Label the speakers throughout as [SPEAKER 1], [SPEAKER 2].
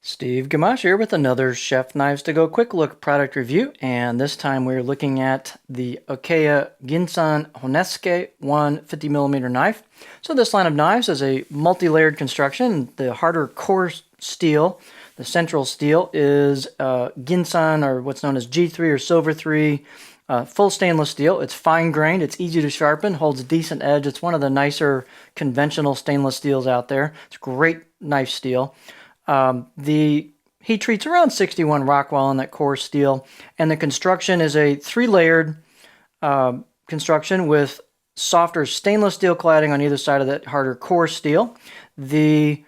[SPEAKER 1] Steve Gamache here with another Chef Knives to Go quick look product review, and this time we're looking at the Okeya Ginsan Honesuki 150mm knife. So this line of knives is a multi-layered construction. The harder core steel, the central steel, is Ginsan, or what's known as G3 or Silver 3, full stainless steel. It's fine grained, it's easy to sharpen, holds a decent edge. It's one of the nicer conventional stainless steels out there. It's great knife steel. The heat treat's around 61 Rockwell on that core steel, and the construction is a three-layered construction with softer stainless steel cladding on either side of that harder core steel. The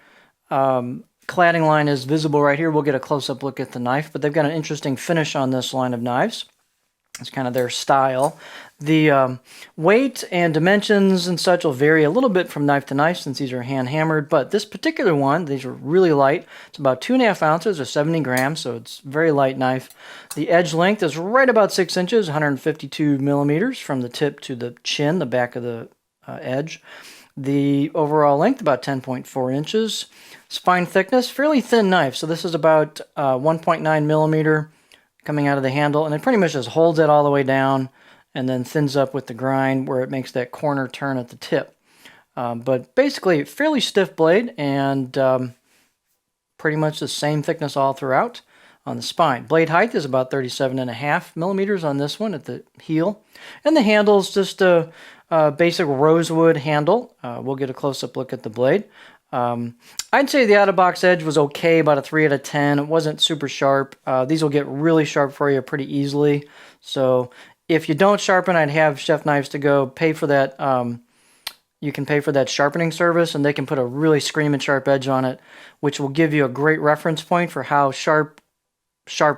[SPEAKER 1] cladding line is visible right here. We'll get a close-up look at the knife, but they've got an interesting finish on this line of knives. It's kind of their style. The weight and dimensions and such will vary a little bit from knife to knife since these are hand hammered, but this particular one, these are really light. It's about 2.5 ounces or 70 grams, so it's a very light knife. The edge length is right about 6 inches, 152 millimeters from the tip to the chin, the back of the edge. The overall length, about 10.4 inches. Spine thickness, fairly thin knife, so this is about 1.9 millimeter coming out of the handle, and it pretty much just holds it all the way down and then thins up with the grind where it makes that corner turn at the tip. But basically, fairly stiff blade and pretty much the same thickness all throughout on the spine. Blade height is about 37.5 millimeters on this one at the heel. And the handle is just a basic rosewood handle. We'll get a close-up look at the blade. I'd say the out-of-box edge was okay, about a 3 out of 10. It wasn't super sharp. These will get really sharp for you pretty easily. So if you don't sharpen, I'd have Chef Knives to Go pay for that. You can pay for that sharpening service, and they can put a really screaming sharp edge on it, which will give you a great reference point for how sharp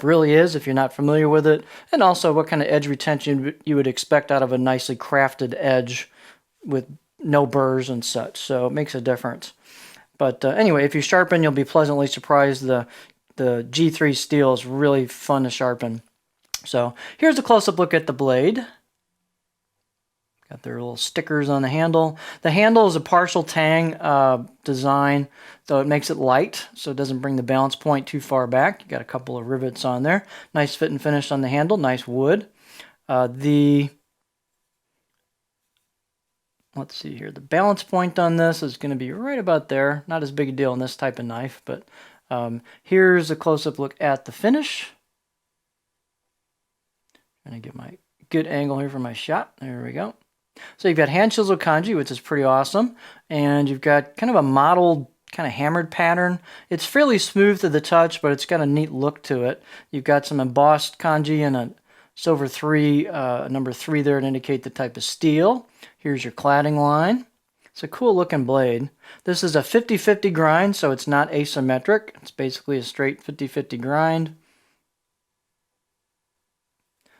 [SPEAKER 1] really is if you're not familiar with it, and also what kind of edge retention you would expect out of a nicely crafted edge with no burrs and such. So it makes a difference. But anyway, if you sharpen, you'll be pleasantly surprised. The G3 steel is really fun to sharpen. So here's a close-up look at the blade. Got their little stickers on the handle. The handle is a partial tang design, so it makes it light, so it doesn't bring the balance point too far back. You got a couple of rivets on there. Nice fit and finish on the handle, nice wood. Let's see here. The balance point on this is going to be right about there. Not as big a deal in this type of knife, but here's a close-up look at the finish. Trying to get my good angle here for my shot. There we go. So you've got hand chisel kanji, which is pretty awesome, and you've got kind of a mottled, kind of hammered pattern. It's fairly smooth to the touch, but it's got a neat look to it. You've got some embossed kanji and a Silver 3, number 3 there to indicate the type of steel. Here's your cladding line. It's a cool looking blade. This is a 50-50 grind, so it's not asymmetric. It's basically a straight 50-50 grind.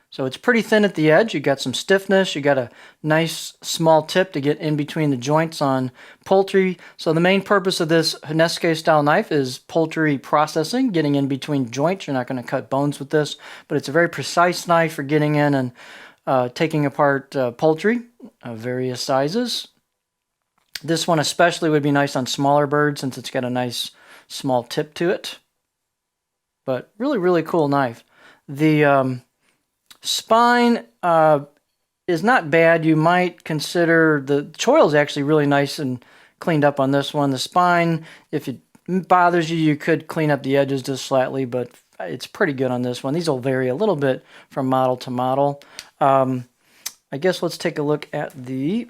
[SPEAKER 1] So it's pretty thin at the edge. You got some stiffness. You got a nice small tip to get in between the joints on poultry. So the main purpose of this Honesuki style knife is poultry processing, getting in between joints. You're not going to cut bones with this, but it's a very precise knife for getting in and taking apart poultry of various sizes. This one especially would be nice on smaller birds since it's got a nice small tip to it. But really, really cool knife. The spine is not bad. You might consider the choil is actually really nice and cleaned up on this one. The spine, if it bothers you, you could clean up the edges just slightly, but it's pretty good on this one. These will vary a little bit from model to model. I guess let's take a look at the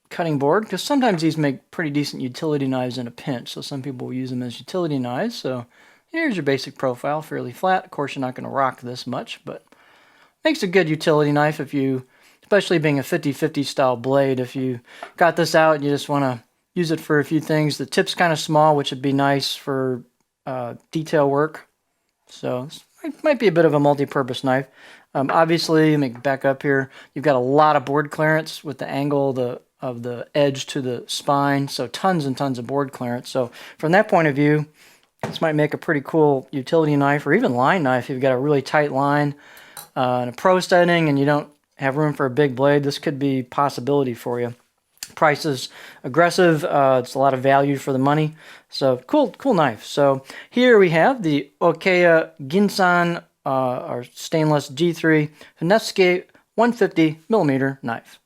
[SPEAKER 1] cutting board, because sometimes these make pretty decent utility knives in a pinch, so some people will use them as utility knives. So here's your basic profile, fairly flat. Of course, you're not going to rock this much, but makes a good utility knife if you, especially being a 50-50 style blade, if you got this out and you just want to use it for a few things. The tip's kind of small, which would be nice for detail work. So it might be a bit of a multi-purpose knife. Obviously, let me back up here. You've got a lot of board clearance with the angle of the edge to the spine, so tons and tons of board clearance. So from that point of view, this might make a pretty cool utility knife or even line knife. If you've got a really tight line and a pro setting and you don't have room for a big blade, this could be a possibility for you. Price is aggressive. It's a lot of value for the money. So cool knife. So here we have the Okeya Ginsan, our stainless G3 Honesuki 150 millimeter knife.